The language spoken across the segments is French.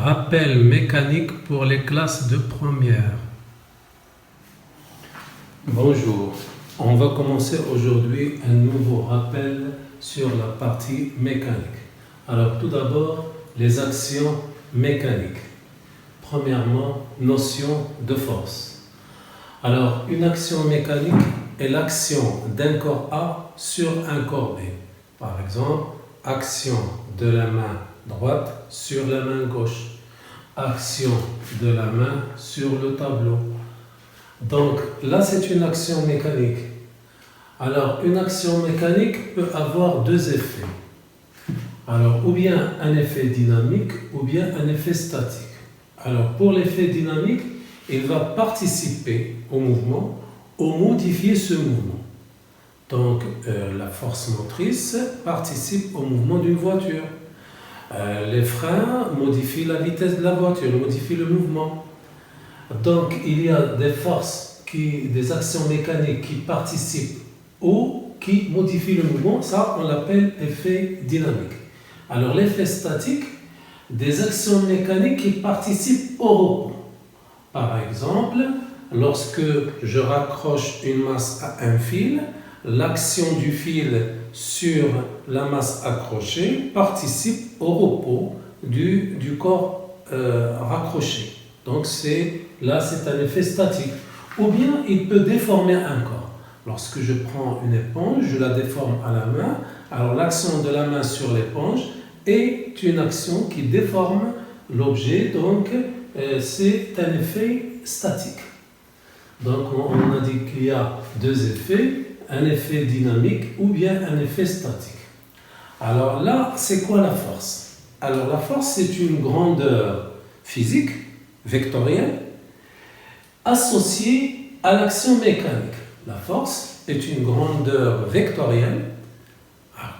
Rappel mécanique pour les classes de première. Bonjour, on va commencer aujourd'hui un nouveau rappel sur la partie mécanique. Alors tout d'abord, les actions mécaniques. Premièrement, notion de force. Alors une action mécanique est l'action d'un corps A sur un corps B. Par exemple, action de la main droite sur la main gauche, action de la main sur le tableau. Donc là, c'est une action mécanique. Alors, une action mécanique peut avoir deux effets. Alors, ou bien un effet dynamique ou bien un effet statique. Alors, pour l'effet dynamique, il va participer au mouvement ou modifier ce mouvement. Donc, la force motrice participe au mouvement d'une voiture. Les freins modifient la vitesse de la voiture, modifient le mouvement. Donc, il y a des forces, des actions mécaniques qui participent ou qui modifient le mouvement. Ça, on l'appelle effet dynamique. Alors, l'effet statique, des actions mécaniques qui participent au repos. Par exemple, lorsque je raccroche une masse à un fil, l'action du fil sur la masse accrochée participe au repos du corps raccroché. Donc là, c'est un effet statique. Ou bien, il peut déformer un corps. Lorsque je prends une éponge, je la déforme à la main. Alors, l'action de la main sur l'éponge est une action qui déforme l'objet. Donc, c'est un effet statique. Donc, on a dit qu'il y a deux effets. Un effet dynamique ou bien un effet statique. Alors là, c'est quoi la force? Alors la force, c'est une grandeur physique, vectorielle, associée à l'action mécanique. La force est une grandeur vectorielle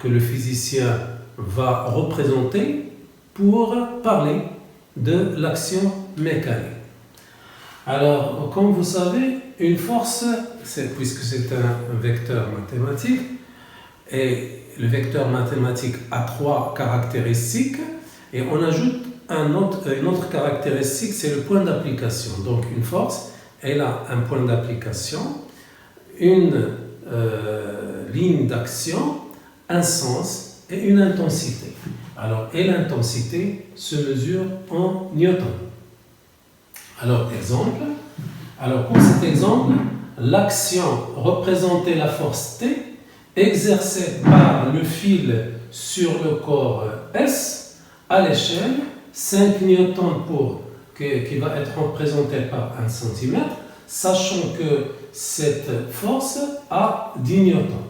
que le physicien va représenter pour parler de l'action mécanique. Alors, comme vous savez, une force, puisque c'est un vecteur mathématique, et le vecteur mathématique a trois caractéristiques, et on ajoute une autre caractéristique, c'est le point d'application. Donc, une force, elle a un point d'application, une ligne d'action, un sens et une intensité. Alors, et l'intensité se mesure en newton. Alors, exemple. Alors, pour cet exemple, l'action représentait la force T exercée par le fil sur le corps S à l'échelle 5 newtons qui va être représentée par 1 cm, sachant que cette force a 10 newtons.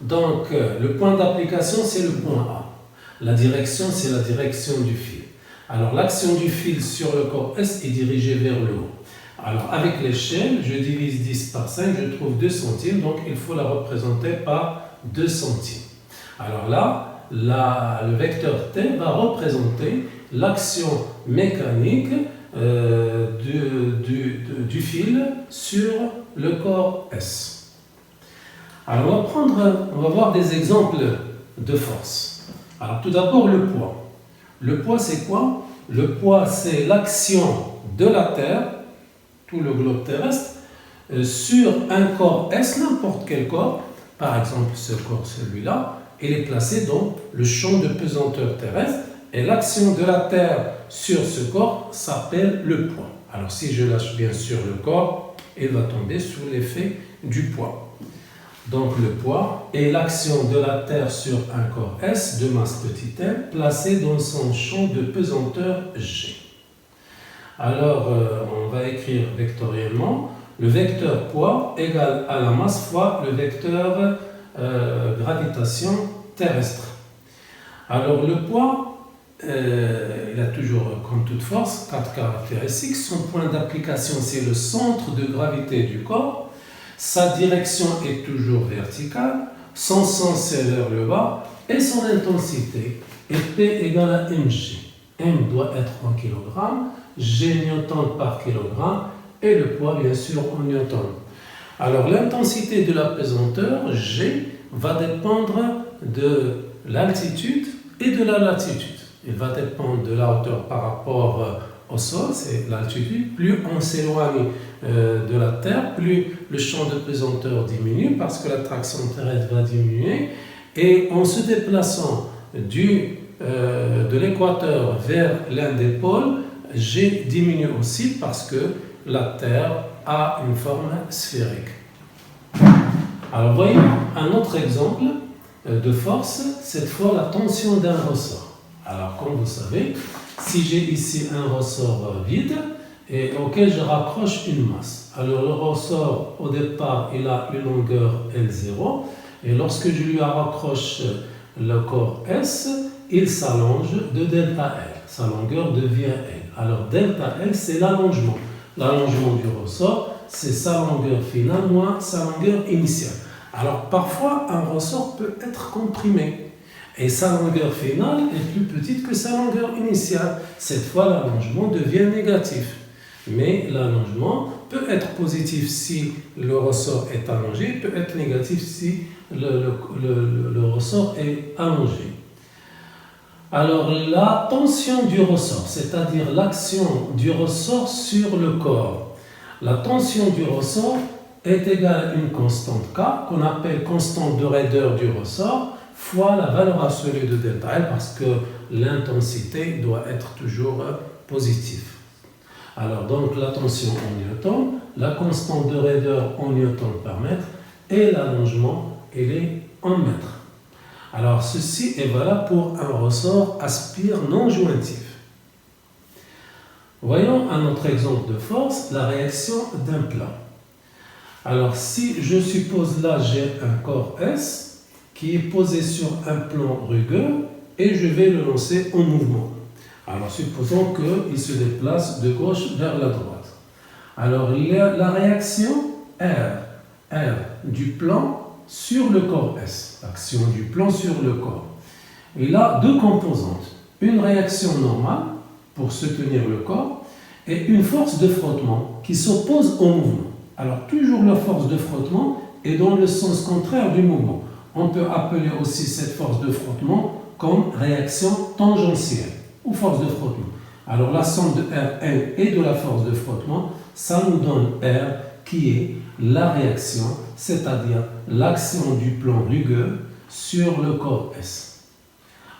Donc, le point d'application, c'est le point A. La direction, c'est la direction du fil. Alors, l'action du fil sur le corps S est dirigée vers le haut. Alors, avec l'échelle, je divise 10 par 5, je trouve 2 centimes, donc il faut la représenter par 2 centimes. Alors là, le vecteur T va représenter l'action mécanique du fil sur le corps S. Alors, on va voir des exemples de force. Alors, tout d'abord, le poids. Le poids, c'est quoi? Le poids, c'est l'action de la Terre, tout le globe terrestre, sur un corps S, n'importe quel corps, par exemple ce corps, celui-là, il est placé dans le champ de pesanteur terrestre, et l'action de la Terre sur ce corps s'appelle le poids. Alors si je lâche bien sûr le corps, il va tomber sous l'effet du poids. Donc le poids est l'action de la Terre sur un corps S de masse petit m placé dans son champ de pesanteur G. Alors on va écrire vectoriellement le vecteur poids égale à la masse fois le vecteur gravitation terrestre. Alors le poids, il a toujours, comme toute force, 4 caractéristiques. Son point d'application, c'est le centre de gravité du corps. Sa direction est toujours verticale, son sens c'est vers le bas, et son intensité est P égale à mg. M doit être en kilogrammes, G newton par kilogramme, et le poids bien sûr en newton. Alors l'intensité de la pesanteur, G, va dépendre de l'altitude et de la latitude. il va dépendre de la hauteur par rapport au sol, c'est l'altitude. Plus on s'éloigne de la Terre, plus le champ de pesanteur diminue parce que la traction terrestre va diminuer. Et en se déplaçant de l'équateur vers l'un des pôles, G diminue aussi parce que la Terre a une forme sphérique. Alors voyons un autre exemple de force, cette fois la tension d'un ressort. Alors comme vous savez, si j'ai ici un ressort vide et auquel je raccroche une masse, alors le ressort au départ il a une longueur L0 et lorsque je lui raccroche le corps S, il s'allonge de delta L, sa longueur devient L. Alors delta L c'est l'allongement. L'allongement du ressort c'est sa longueur finale moins sa longueur initiale. Alors parfois un ressort peut être comprimé et sa longueur finale est plus petite que sa longueur initiale. Cette fois l'allongement devient négatif. Mais l'allongement peut être positif si le ressort est allongé, peut être négatif si le ressort est allongé. Alors la tension du ressort, c'est-à-dire l'action du ressort sur le corps. La tension du ressort est égale à une constante K, qu'on appelle constante de raideur du ressort, fois la valeur absolue de delta L, parce que l'intensité doit être toujours positive. Alors donc la tension en newton, la constante de raideur en newton par mètre, et l'allongement, il est en mètres. Alors ceci est valable pour un ressort aspire non jointif. Voyons un autre exemple de force, la réaction d'un plan. Alors si je suppose là j'ai un corps S qui est posé sur un plan rugueux et je vais le lancer en mouvement. Alors supposons qu'il se déplace de gauche vers la droite. Alors la réaction R du plan sur le corps S, l'action du plan sur le corps. Il a deux composantes, une réaction normale pour soutenir le corps et une force de frottement qui s'oppose au mouvement. Alors toujours la force de frottement est dans le sens contraire du mouvement. On peut appeler aussi cette force de frottement comme réaction tangentielle ou force de frottement. Alors la somme de Rn et de la force de frottement, ça nous donne R qui est la réaction, c'est-à-dire l'action du plan rugueux sur le corps S.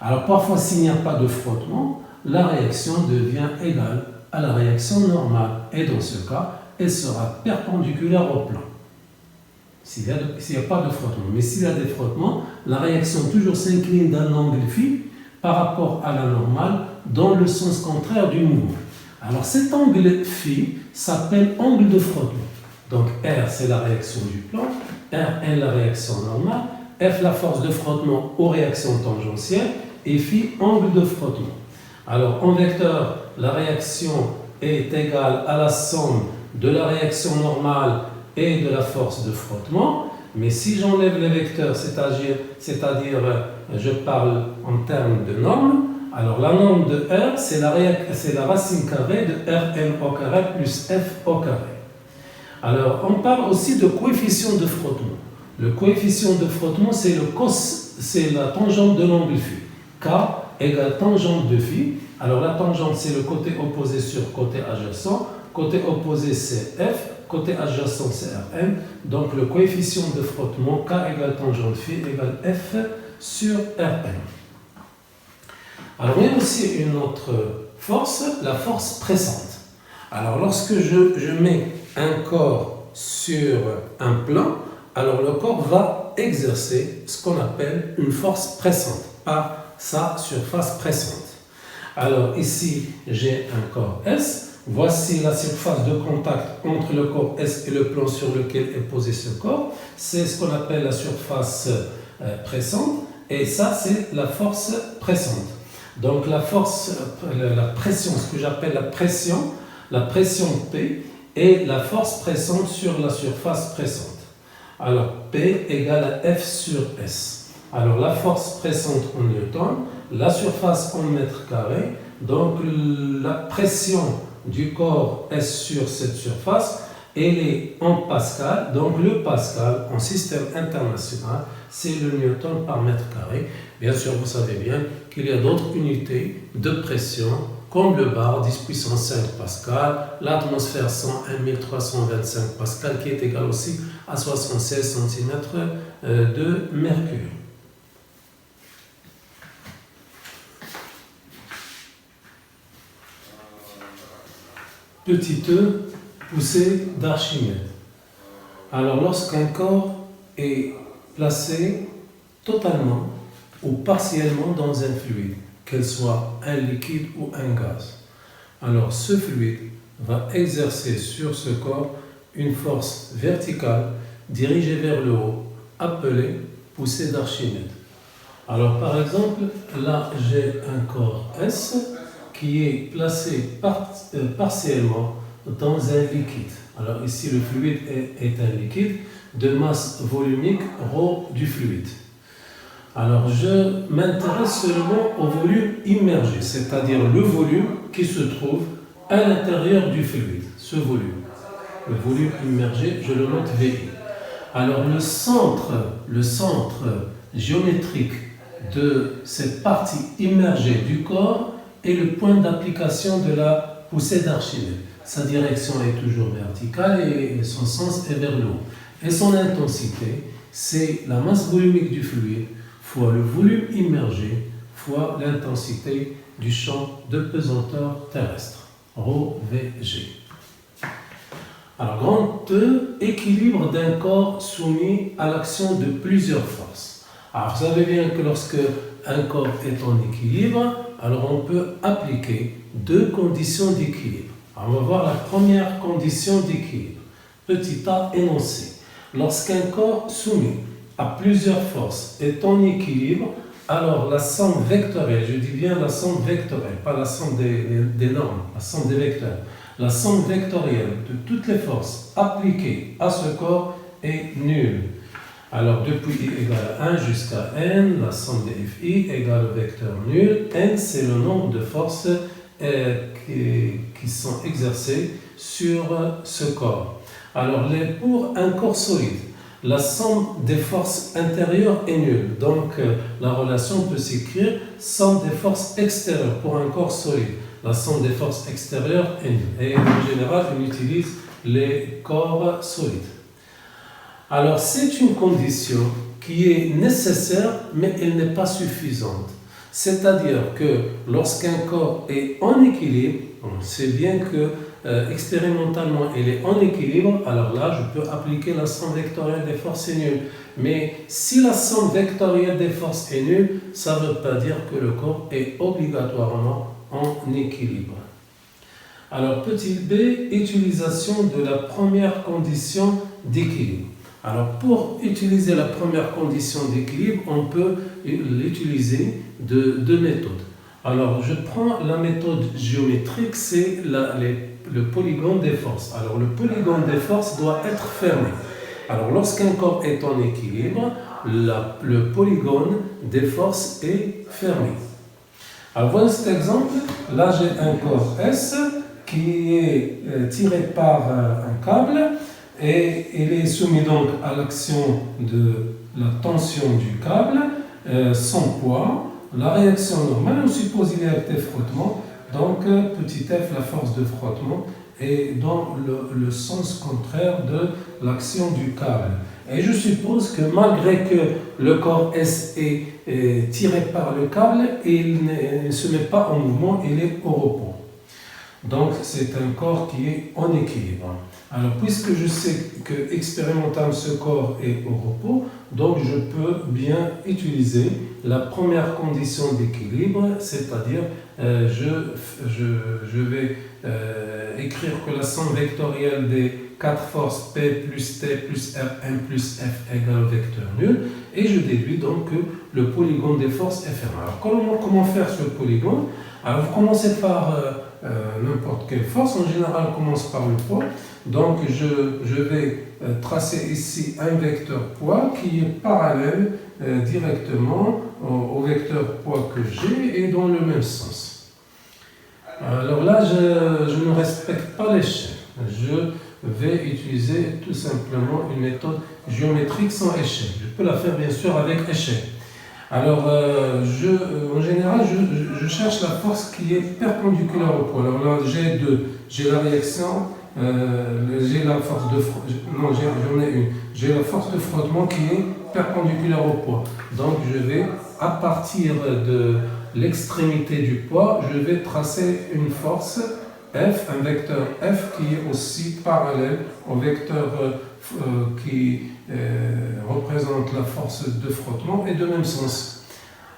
Alors parfois s'il n'y a pas de frottement, la réaction devient égale à la réaction normale et dans ce cas, elle sera perpendiculaire au plan. S'il n'y a pas de frottement. Mais s'il y a des frottements, la réaction toujours s'incline d'un angle phi par rapport à la normale dans le sens contraire du mouvement. Alors cet angle phi s'appelle angle de frottement. Donc R c'est la réaction du plan, Rn la réaction normale, F la force de frottement aux réactions tangentielles et phi angle de frottement. Alors en vecteur, la réaction est égale à la somme de la réaction normale et de la force de frottement, mais si j'enlève les vecteurs, c'est-à-dire je parle en termes de norme, alors la norme de R c'est la racine carrée de Rn au carré plus F au carré. Alors on parle aussi de coefficient de frottement. Le coefficient de frottement c'est la tangente de l'angle phi. K égale tangente de phi. Alors la tangente c'est le côté opposé sur côté adjacent. Côté opposé c'est F, côté adjacent c'est Rn. Donc le coefficient de frottement K égale tangente phi égale F sur Rn. Alors il y a aussi une autre force, la force pressante. Alors lorsque je mets un corps sur un plan, alors le corps va exercer ce qu'on appelle une force pressante par sa surface pressante. Alors ici j'ai un corps S, voici la surface de contact entre le corps S et le plan sur lequel est posé ce corps, c'est ce qu'on appelle la surface pressante et ça c'est la force pressante. Donc la pression, ce que j'appelle la pression P est la force pressante sur la surface pressante. Alors P égale à F sur S. Alors la force pressante en newton, la surface en mètres carrés, donc la pression du corps S sur cette surface elle est en Pascal. Donc le Pascal en système international, c'est le Newton par mètre carré. Bien sûr, vous savez bien qu'il y a d'autres unités de pression, comme le bar, 10 puissance 5 Pascal, l'atmosphère 101 1325 Pascal, qui est égal aussi à 76 cm de mercure. Petit e, poussée d'Archimède. Alors, lorsqu'un corps est placé totalement ou partiellement dans un fluide, qu'elle soit un liquide ou un gaz, alors ce fluide va exercer sur ce corps une force verticale dirigée vers le haut, appelée poussée d'Archimède. Alors, par exemple, là, j'ai un corps S qui est placé partiellement dans un liquide. Alors ici, le fluide est un liquide de masse volumique ρ du fluide. Alors je m'intéresse seulement au volume immergé, c'est-à-dire le volume qui se trouve à l'intérieur du fluide. Ce volume, le volume immergé, je le note VI. Alors le centre géométrique de cette partie immergée du corps est le point d'application de la poussée d'Archimède. Sa direction est toujours verticale et son sens est vers le haut. Et son intensité, c'est la masse volumique du fluide fois le volume immergé fois l'intensité du champ de pesanteur terrestre, ρVg. Alors, grand E, équilibre d'un corps soumis à l'action de plusieurs forces. Alors, vous savez bien que lorsque un corps est en équilibre, alors on peut appliquer deux conditions d'équilibre. Alors, on va voir la première condition d'équilibre. Petit a énoncé. Lorsqu'un corps soumis à plusieurs forces est en équilibre, alors la somme vectorielle, je dis bien la somme vectorielle, pas la somme des normes, la somme des vecteurs. La somme vectorielle de toutes les forces appliquées à ce corps est nulle. Alors, depuis i égale 1 jusqu'à n, la somme des fi égale au vecteur nul. N, c'est le nombre de forces qui sont exercées sur ce corps. Alors, pour un corps solide, la somme des forces intérieures est nulle. Donc, la relation peut s'écrire somme des forces extérieures pour un corps solide. La somme des forces extérieures est nulle. Et en général, on utilise les corps solides. Alors, c'est une condition qui est nécessaire, mais elle n'est pas suffisante. C'est-à-dire que lorsqu'un corps est en équilibre, on sait bien que expérimentalement il est en équilibre, alors là, je peux appliquer la somme vectorielle des forces est nulle. Mais si la somme vectorielle des forces est nulle, ça ne veut pas dire que le corps est obligatoirement en équilibre. Alors, petit b, utilisation de la première condition d'équilibre. Alors, pour utiliser la première condition d'équilibre, on peut l'utiliser de deux méthodes. Alors, je prends la méthode géométrique, c'est le polygone des forces. Alors, le polygone des forces doit être fermé. Alors, lorsqu'un corps est en équilibre, le polygone des forces est fermé. Alors, voilà cet exemple. Là, j'ai un corps S qui est tiré par un câble et il est soumis donc à l'action de la tension du câble, sans poids. La réaction normale, on suppose qu'il y a des frottements, donc petit f, la force de frottement, est dans le sens contraire de l'action du câble. Et je suppose que malgré que le corps S est tiré par le câble, il ne se met pas en mouvement, il est au repos. Donc c'est un corps qui est en équilibre. Alors puisque je sais que expérimentalement ce corps est au repos, donc je peux bien utiliser la première condition d'équilibre, c'est-à-dire je vais écrire que la somme vectorielle des 4 forces P plus T plus R1 plus F égale au vecteur nul, et je déduis donc que le polygone des forces est fermé. Alors comment faire ce polygone? Alors vous commencez par n'importe quelle force, en général on commence par le poids, donc je vais tracer ici un vecteur poids qui est parallèle directement au vecteur poids que j'ai et dans le même sens. Alors là je ne respecte pas l'échelle, vais utiliser tout simplement une méthode géométrique sans échelle. Je peux la faire bien sûr avec échelle. Alors, en général, je cherche la force qui est perpendiculaire au poids. Alors là, j'ai la réaction, j'ai la force de frottement, non, j'en ai une. J'ai la force de frottement qui est perpendiculaire au poids. Donc, je vais, à partir de l'extrémité du poids, je vais tracer une force F, un vecteur F qui est aussi parallèle au vecteur qui représente la force de frottement et de même sens.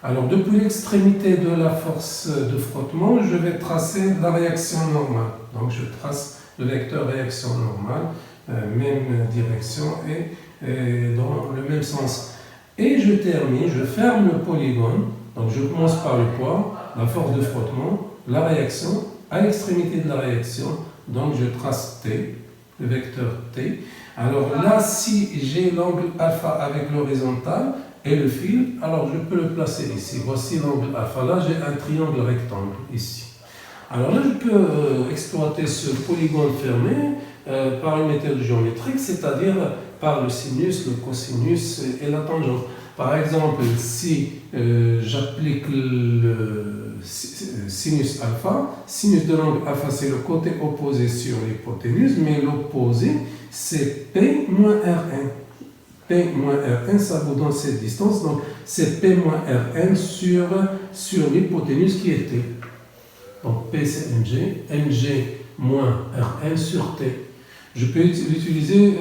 Alors, depuis l'extrémité de la force de frottement, je vais tracer la réaction normale. Donc, je trace le vecteur réaction normale, même direction et dans le même sens. Et je termine, je ferme le polygone. Donc, je commence par le poids, la force de frottement, la réaction. À l'extrémité de la réaction, donc je trace T, le vecteur T. Alors là, si j'ai l'angle alpha avec l'horizontale et le fil, alors je peux le placer ici. Voici l'angle alpha. Là, j'ai un triangle rectangle ici. Alors là, je peux exploiter ce polygone fermé par une méthode géométrique, c'est-à-dire par le sinus, le cosinus et la tangente. Par exemple, si j'applique le sinus alpha, sinus de l'angle alpha, c'est le côté opposé sur l'hypoténuse, mais l'opposé, c'est P moins R1. P moins R1, ça vous donne cette distance, donc c'est P moins R1 sur l'hypoténuse qui est T. Donc P c'est Mg, Mg moins R1 sur T. Je peux utiliser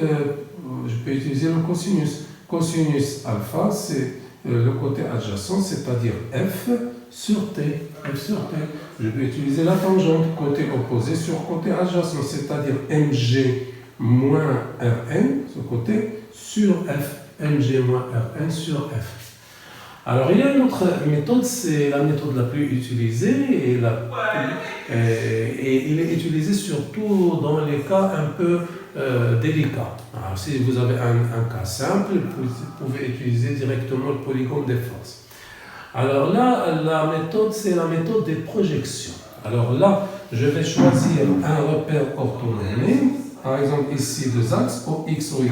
le cosinus. Cosinus alpha, c'est le côté adjacent, c'est-à-dire F sur T. F sur T. Je peux utiliser la tangente, côté opposé sur côté adjacent, c'est-à-dire Mg moins Rn, ce côté, sur F. Mg moins Rn sur F. Alors, il y a une autre méthode, c'est la méthode la plus utilisée et il est utilisé surtout dans les cas un peu délicats. Alors, si vous avez un cas simple, vous pouvez utiliser directement le polygone des forces. Alors là, la méthode, c'est la méthode des projections. Alors là, je vais choisir un repère orthonormé, par exemple ici deux axes, OX, OY,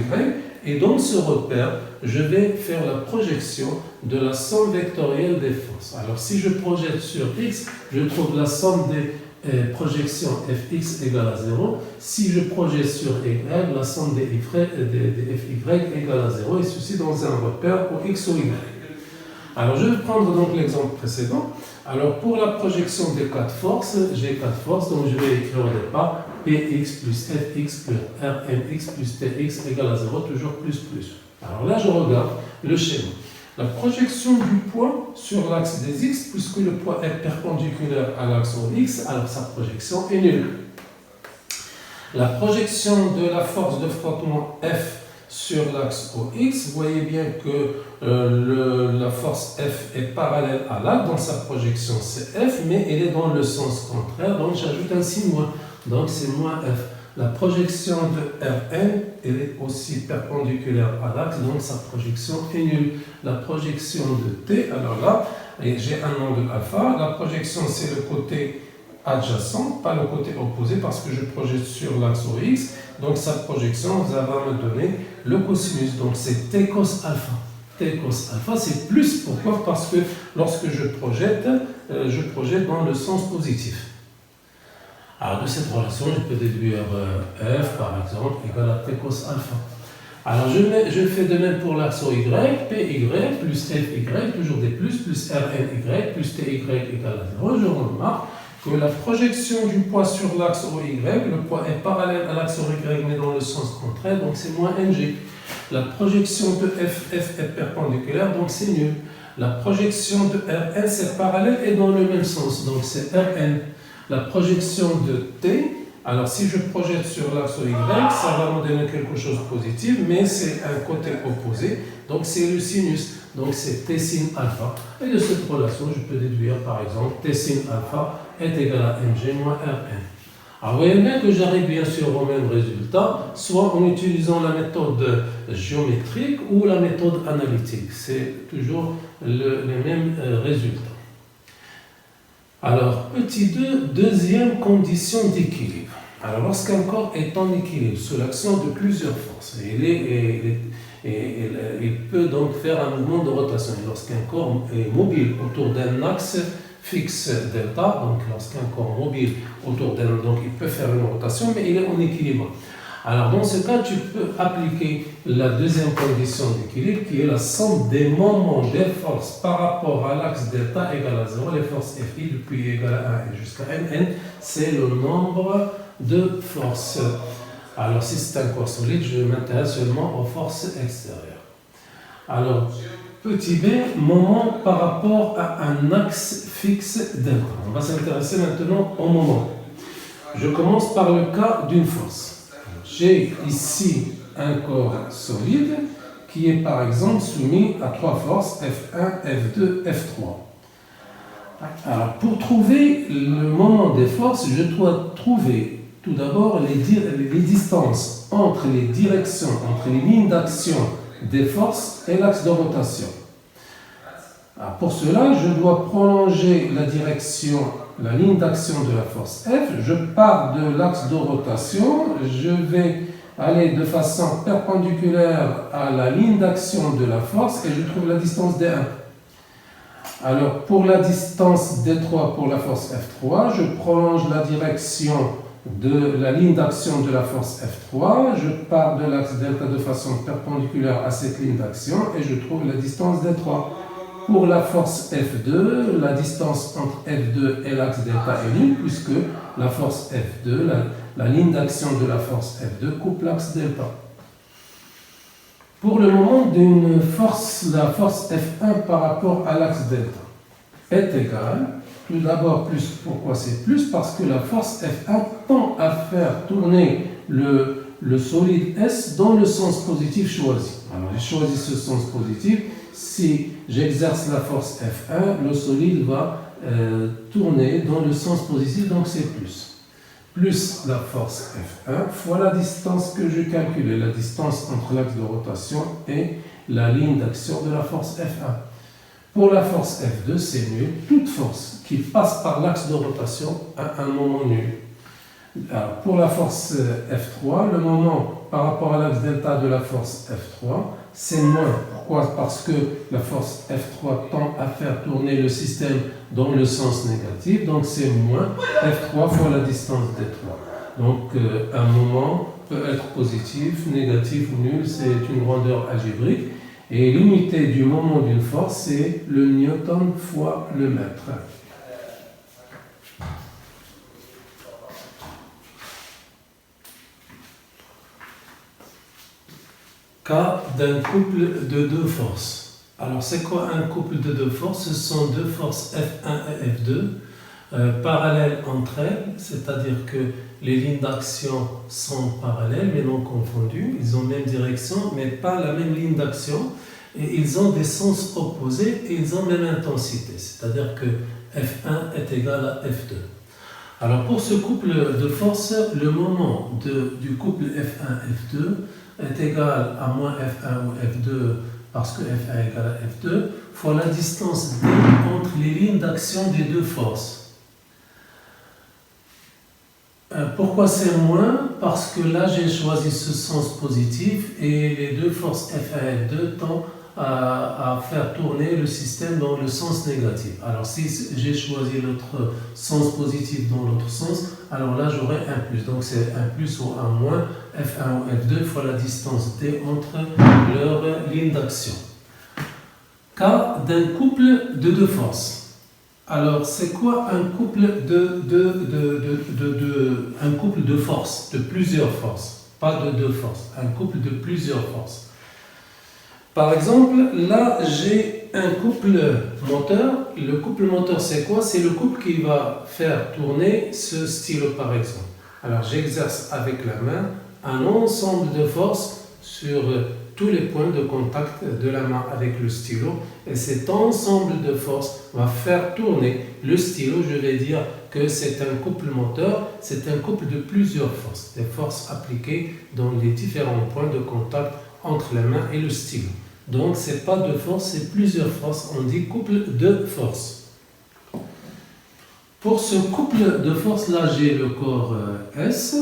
et dans ce repère, je vais faire la projection de la somme vectorielle des forces. Alors si je projette sur X, je trouve la somme des projections Fx égale à 0. Si je projette sur Y, la somme des Fy égale à 0, et ceci dans un repère OX, OY. Alors je vais prendre donc l'exemple précédent. Alors pour la projection des quatre forces, j'ai quatre forces, donc je vais écrire au départ Px plus Fx plus Rmx plus Tx égale à 0, toujours plus plus. Alors là je regarde le schéma. La projection du poids sur l'axe des x, puisque le poids est perpendiculaire à l'axe OX, alors sa projection est nulle. La projection de la force de frottement F sur l'axe OX, vous voyez bien que la force F est parallèle à l'axe, dans sa projection c'est F, mais elle est dans le sens contraire, donc j'ajoute un signe moins, donc c'est moins F. La projection de Rn, elle est aussi perpendiculaire à l'axe, donc sa projection est nulle. La projection de T, alors là, j'ai un angle alpha, la projection c'est le côté adjacent, pas le côté opposé, parce que je projette sur l'axe OX, donc sa projection, ça va me donner le cosinus, donc c'est T cos alpha. T cos alpha, c'est plus, pourquoi? Parce que lorsque je projette dans le sens positif. Alors de cette relation, je peux déduire F, par exemple, égale à T cos alpha. Alors je fais de même pour l'axe OY, PY plus FY, toujours des plus RNY, plus TY égale à 0. Je remarque que la projection du poids sur l'axe OY, le poids est parallèle à l'axe OY, mais dans le sens contraire, donc c'est moins Mg. La projection de F est perpendiculaire, donc c'est nul. La projection de Rn, c'est parallèle et dans le même sens, donc c'est Rn. La projection de T, alors si je projette sur l'axe Y, ça va me donner quelque chose de positif, mais c'est un côté opposé, donc c'est le sinus, donc c'est T sin alpha. Et de cette relation, je peux déduire par exemple T sin alpha est égal à Mg moins Rn. Alors vous voyez bien que j'arrive bien sûr au même résultat, soit en utilisant la méthode géométrique ou la méthode analytique. C'est toujours les mêmes résultats. Alors, petit 2, deuxième condition d'équilibre. Alors, lorsqu'un corps est en équilibre sous l'action de plusieurs forces, il peut donc faire un mouvement de rotation. Et lorsqu'un corps est mobile autour d'un axe fixe delta, donc lorsqu'un corps mobile autour d'un, donc il peut faire une rotation, mais il est en équilibre. Alors dans ce cas, tu peux appliquer la deuxième condition d'équilibre qui est la somme des moments des forces par rapport à l'axe delta égale à 0. Les forces Fi depuis égale à 1 et jusqu'à N, c'est le nombre de forces. Alors si c'est un corps solide, je m'intéresse seulement aux forces extérieures. Alors, petit b, moment par rapport à un axe fixe delta. On va s'intéresser maintenant au moment. Je commence par le cas d'une force. J'ai ici un corps solide qui est par exemple soumis à trois forces, F1, F2, F3. Alors, pour trouver le moment des forces, je dois trouver tout d'abord les distances entre les directions, entre les lignes d'action des forces et l'axe de rotation. Alors, pour cela, je dois prolonger la direction, la ligne d'action de la force F. Je pars de l'axe de rotation, je vais aller de façon perpendiculaire à la ligne d'action de la force et je trouve la distance D1. Alors, pour la distance D3 pour la force F3, je prolonge la direction de la ligne d'action de la force F3, je pars de l'axe delta de façon perpendiculaire à cette ligne d'action et je trouve la distance D3. Pour la force F2, la distance entre F2 et l'axe delta est nulle puisque la force F2, la ligne d'action de la force F2 coupe l'axe delta. Pour le moment d'une force, la force F1 par rapport à l'axe delta est égale, tout d'abord plus, pourquoi c'est plus? Parce que la force F1 tend à faire tourner le solide S dans le sens positif choisi. Alors j'ai choisi ce sens positif. Si j'exerce la force F1, le solide va tourner dans le sens positif, donc c'est plus. Plus la force F1 fois la distance que je calculais, la distance entre l'axe de rotation et la ligne d'action de la force F1. Pour la force F2, c'est nul. Toute force qui passe par l'axe de rotation a un moment nul. Alors, pour la force F3, le moment par rapport à l'axe delta de la force F3, c'est moins. Pourquoi? Parce que la force F3 tend à faire tourner le système dans le sens négatif, donc c'est moins F3 fois la distance D3. Donc un moment peut être positif, négatif ou nul, c'est une grandeur algébrique. Et l'unité du moment d'une force, c'est le newton fois le mètre. Cas d'un couple de deux forces. Alors, c'est quoi un couple de deux forces? Ce sont deux forces F1 et F2 parallèles entre elles, c'est-à-dire que les lignes d'action sont parallèles mais non confondues. Ils ont la même direction mais pas la même ligne d'action. Et ils ont des sens opposés et ils ont la même intensité, c'est-à-dire que F1 est égal à F2. Alors, pour ce couple de forces, le moment du couple F1-F2 est égal à moins F1 ou F2 parce que F1 est égal à F2 fois la distance D entre les lignes d'action des deux forces. Pourquoi c'est moins? Parce que là j'ai choisi ce sens positif et les deux forces F1 et F2 tendent à faire tourner le système dans le sens négatif. Alors si j'ai choisi l'autre sens positif dans l'autre sens, alors là j'aurai un plus. Donc c'est un plus ou un moins F1 ou F2 fois la distance D entre leurs lignes d'action. Cas d'un couple de deux forces. Alors c'est quoi un couple un couple de forces, de plusieurs forces, pas de deux forces, un couple de plusieurs forces. Par exemple, là, j'ai un couple moteur. Le couple moteur, c'est quoi? C'est le couple qui va faire tourner ce stylo, par exemple. Alors, j'exerce avec la main un ensemble de forces sur tous les points de contact de la main avec le stylo. Et cet ensemble de forces va faire tourner le stylo. Je vais dire que c'est un couple moteur. C'est un couple de plusieurs forces. Des forces appliquées dans les différents points de contact entre la main et le stylo. Donc, ce n'est pas deux forces, c'est plusieurs forces. On dit couple de forces. Pour ce couple de forces, là, j'ai le corps S.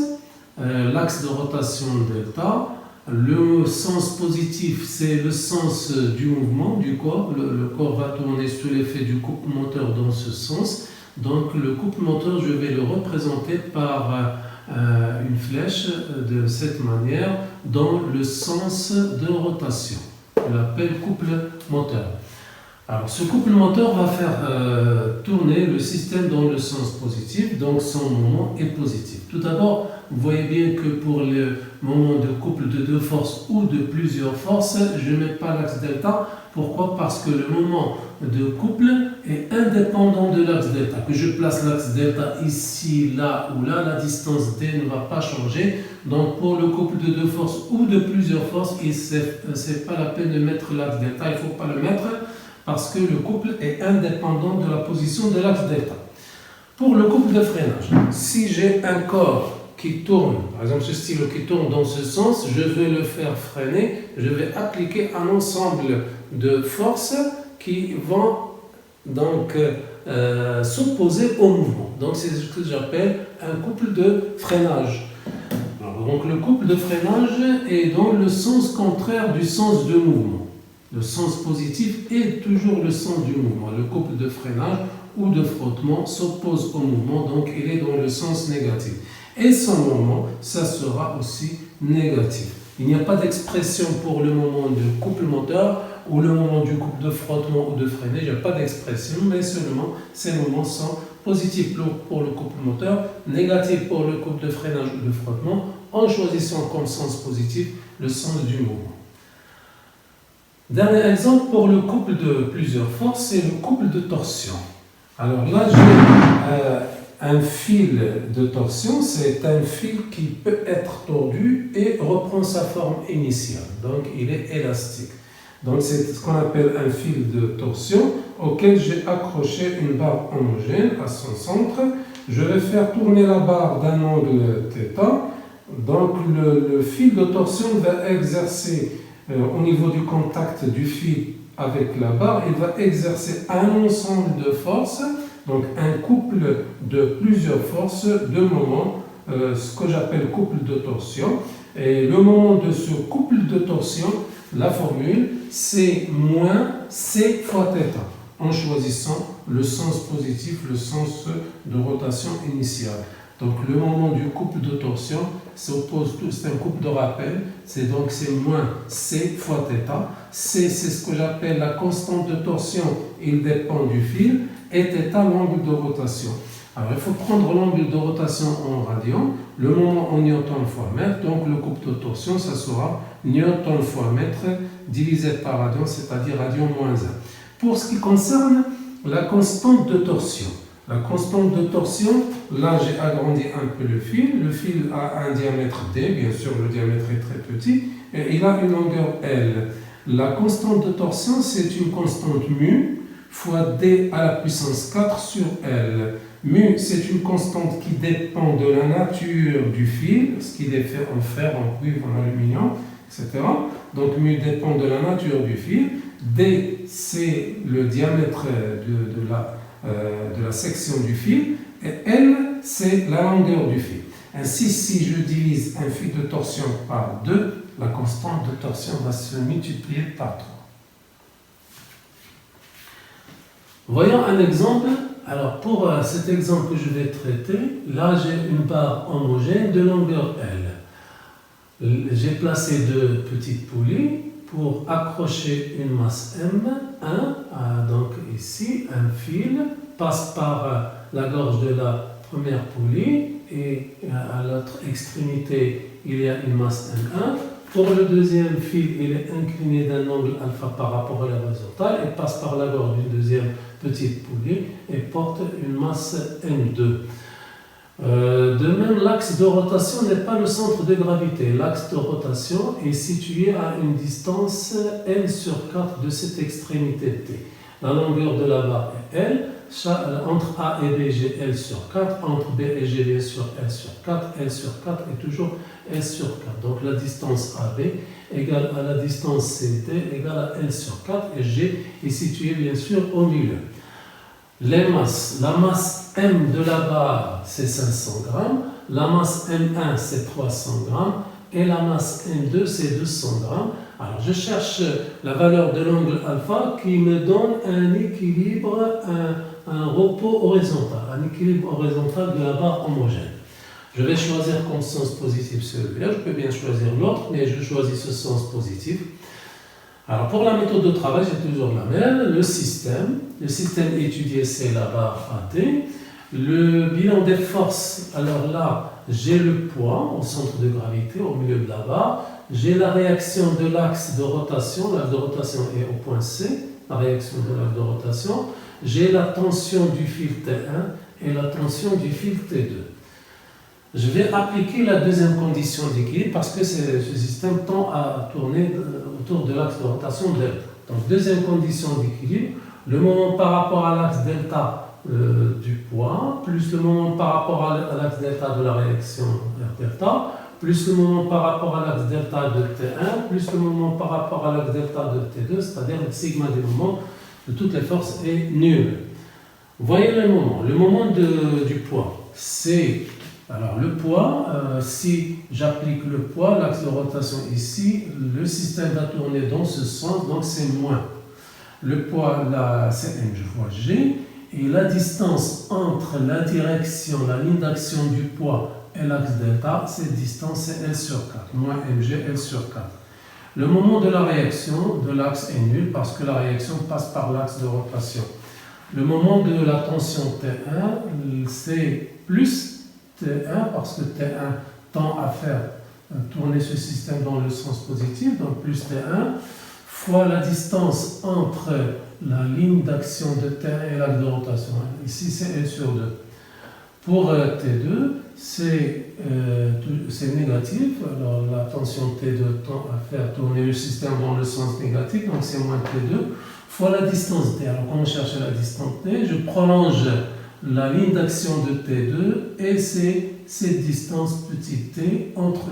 l'axe de rotation delta. Le sens positif, c'est le sens du mouvement du corps. Le corps va tourner sous l'effet du couple moteur dans ce sens. Donc le couple moteur, je vais le représenter par une flèche de cette manière dans le sens de rotation. On l'appelle couple moteur. Alors ce couple moteur va faire tourner le système dans le sens positif, donc son moment est positif. Tout d'abord, vous voyez bien que pour le moment de couple de deux forces ou de plusieurs forces, je ne mets pas l'axe delta. Pourquoi? Parce que le moment de couple est indépendant de l'axe delta. Que je place l'axe delta ici, là ou là, la distance D ne va pas changer. Donc pour le couple de deux forces ou de plusieurs forces, ce n'est pas la peine de mettre l'axe delta, il ne faut pas le mettre parce que le couple est indépendant de la position de l'axe delta. Pour le couple de freinage, si j'ai un corps qui tourne, par exemple ce stylo qui tourne dans ce sens, je vais le faire freiner, je vais appliquer un ensemble de forces qui vont donc s'opposer au mouvement. Donc c'est ce que j'appelle un couple de freinage. Alors, donc le couple de freinage est dans le sens contraire du sens de mouvement. Le sens positif est toujours le sens du mouvement. Le couple de freinage ou de frottement s'oppose au mouvement, donc il est dans le sens négatif. Et son moment, ça sera aussi négatif. Il n'y a pas d'expression pour le moment de couple moteur ou le moment du couple de frottement ou de freinage. Il n'y a pas d'expression, mais seulement ces moments sont positifs pour le couple moteur, négatifs pour le couple de freinage ou de frottement, en choisissant comme sens positif le sens du mouvement. Dernier exemple pour le couple de plusieurs forces, c'est le couple de torsion. Alors là, j'ai un fil de torsion, c'est un fil qui peut être tordu et reprend sa forme initiale. Donc, il est élastique. Donc, c'est ce qu'on appelle un fil de torsion auquel j'ai accroché une barre homogène à son centre. Je vais faire tourner la barre d'un angle θ. Donc, le fil de torsion va exercer au niveau du contact du fil avec la barre, il va exercer un ensemble de forces, donc un couple de plusieurs forces de moment, ce que j'appelle couple de torsion. Et le moment de ce couple de torsion, la formule, c'est moins C fois θ, en choisissant le sens positif, le sens de rotation initiale. Donc le moment du couple de torsion s'oppose tout, c'est un couple de rappel, c'est moins C fois θ. C, c'est ce que j'appelle la constante de torsion, il dépend du fil, et θ, l'angle de rotation. Alors il faut prendre l'angle de rotation en radian, le moment en newton fois mètre, donc le couple de torsion, ça sera newton fois mètre divisé par radian, c'est-à-dire radian moins 1. Pour ce qui concerne la constante de torsion, la constante de torsion, là j'ai agrandi un peu le fil a un diamètre D, bien sûr le diamètre est très petit, et il a une longueur L. La constante de torsion, c'est une constante mu fois D à la puissance 4 sur L. Mu, c'est une constante qui dépend de la nature du fil, ce qu'il est fait en fer, en cuivre, en aluminium, etc. Donc mu dépend de la nature du fil. D, c'est le diamètre de la section du fil, et L, c'est la longueur du fil. Ainsi, si je divise un fil de torsion par 2, la constante de torsion va se multiplier par 3. Voyons un exemple. Alors, pour cet exemple que je vais traiter, là, j'ai une barre homogène de longueur L. J'ai placé deux petites poulies pour accrocher une masse M1, donc ici, un fil passe par la gorge de la première poulie et à l'autre extrémité, il y a une masse M1. Pour le deuxième fil, il est incliné d'un angle alpha par rapport à l'horizontale et passe par la gorge d'une deuxième petite poulie et porte une masse M2. De même, l'axe de rotation n'est pas le centre de gravité. L'axe de rotation est situé à une distance L sur 4 de cette extrémité T. La longueur de la barre est L. Entre A et B, j'ai L sur 4. Entre B et G, bien sûr, L sur 4. L sur 4 est toujours L sur 4. Donc la distance AB égale à la distance CT égale à L sur 4. Et G est situé, bien sûr, au milieu. Les masses. La masse M de la barre, c'est 500 grammes. la masse M1 c'est 300 grammes et la masse M2 c'est 200 grammes. Alors je cherche la valeur de l'angle alpha qui me donne un équilibre, un repos horizontal, un équilibre horizontal de la barre homogène. Je vais choisir comme sens positif celui-là, je peux bien choisir l'autre, mais je choisis ce sens positif. Alors pour la méthode de travail, j'ai toujours la même, le système étudié c'est la barre AD, le bilan des forces, alors là j'ai le poids au centre de gravité au milieu de la barre, j'ai la réaction de l'axe de rotation est au point C, la réaction de l'axe de rotation, j'ai la tension du fil T1 et la tension du fil T2. Je vais appliquer la deuxième condition d'équilibre parce que ce système tend à tourner autour de l'axe de rotation delta. Donc, deuxième condition d'équilibre, le moment par rapport à l'axe delta du poids, plus le moment par rapport à l'axe delta de la réaction R delta, plus le moment par rapport à l'axe delta de T1, plus le moment par rapport à l'axe delta de T2, c'est-à-dire le sigma des moments de toutes les forces est nul. Voyez le moment du poids, c'est... Alors le poids, si j'applique le poids, l'axe de rotation ici, le système va tourner dans ce sens, donc c'est moins. Le poids, là, c'est m fois g, et la distance entre la direction, la ligne d'action du poids et l'axe delta, cette distance c'est L sur 4, moins mg L sur 4. Le moment de la réaction de l'axe est nul parce que la réaction passe par l'axe de rotation. Le moment de la tension T1, c'est plus T1 parce que T1 tend à faire tourner ce système dans le sens positif, donc plus T1 fois la distance entre la ligne d'action de T1 et l'axe de rotation. Ici c'est L sur 2. Pour T2, c'est négatif, alors la tension T2 tend à faire tourner le système dans le sens négatif, donc c'est moins T2 fois la distance T. Alors quand on cherche la distance T, je prolonge la ligne d'action de T2 et c'est cette distance petit t entre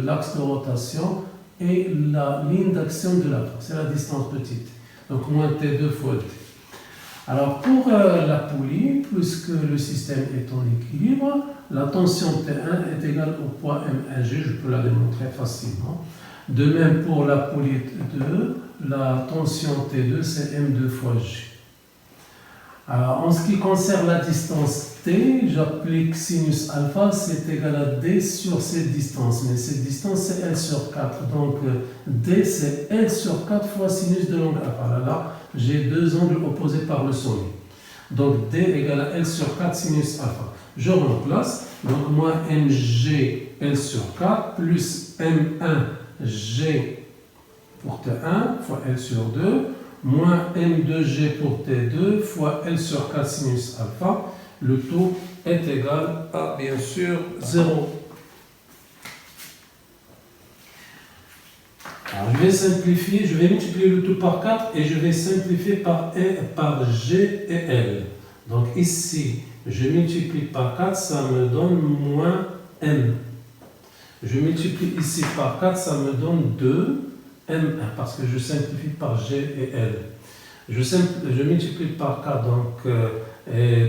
l'axe de rotation et la ligne d'action de l'axe. C'est la distance petite. Donc moins T2 fois T. Alors pour la poulie, puisque le système est en équilibre, la tension T1 est égale au poids M1G, je peux la démontrer facilement. De même pour la poulie T2, la tension T2 c'est M2 fois G. Alors, en ce qui concerne la distance t, j'applique sinus alpha, c'est égal à d sur cette distance. Mais cette distance, c'est L sur 4. Donc, d, c'est L sur 4 fois sinus de l'angle alpha. Là, j'ai deux angles opposés par le sommet. Donc, d égale à L sur 4 sinus alpha. Je remplace. Donc, moins mg L sur 4 plus m1g pour T1 fois L sur 2. Moins m2g pour T2 fois L sur 4 sinus alpha, le tout est égal à, bien sûr, 0. Alors, je vais simplifier, je vais multiplier le tout par 4 et je vais simplifier par g et L. Donc ici, je multiplie par 4, ça me donne moins m. Je multiplie ici par 4, ça me donne 2. M1 parce que je simplifie par G et L. Je multiplie par 4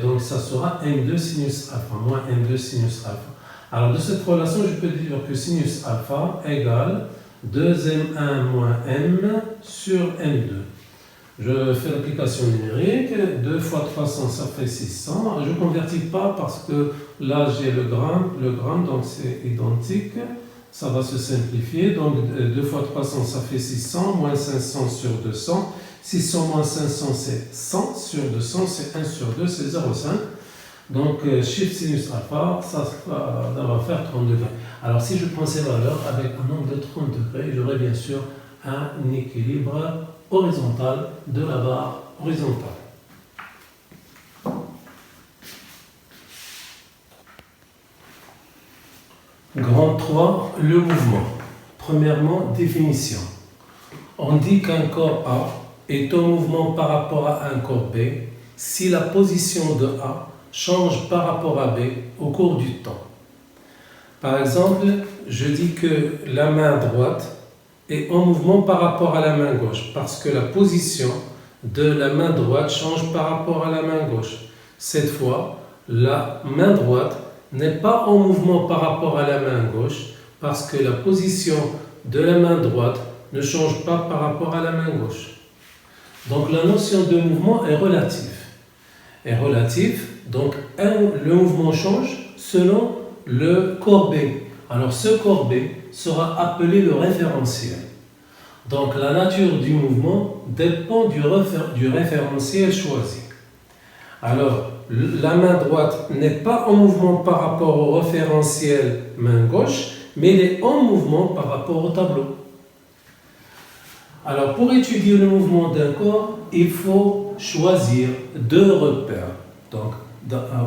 donc ça sera M2 sinus alpha moins M2 sinus alpha. Alors de cette relation je peux dire que sinus alpha égale 2M1 moins M sur M2. Je fais l'application numérique, 2 fois 300 ça fait 600. Je ne convertis pas parce que là j'ai le gramme donc c'est identique. Ça va se simplifier, donc 2 fois 300 ça fait 600, moins 500 sur 200, 600 moins 500 c'est 100 sur 200, c'est 1 sur 2, c'est 0,5. Donc chiffre sinus alpha, ça va faire 30 degrés. Alors si je prends ces valeurs avec un angle de 30 degrés, j'aurai bien sûr un équilibre horizontal de la barre horizontale. Grand 3, le mouvement. Premièrement, définition. On dit qu'un corps A est en mouvement par rapport à un corps B si la position de A change par rapport à B au cours du temps. Par exemple, je dis que la main droite est en mouvement par rapport à la main gauche parce que la position de la main droite change par rapport à la main gauche. Cette fois, la main droite n'est pas en mouvement par rapport à la main gauche parce que la position de la main droite ne change pas par rapport à la main gauche. Donc la notion de mouvement est relative. Donc le mouvement change selon le corps B. Alors ce corps B sera appelé le référentiel. Donc la nature du mouvement dépend du référentiel choisi. Alors la main droite n'est pas en mouvement par rapport au référentiel main gauche, mais elle est en mouvement par rapport au tableau. Alors pour étudier le mouvement d'un corps, il faut choisir deux repères. Donc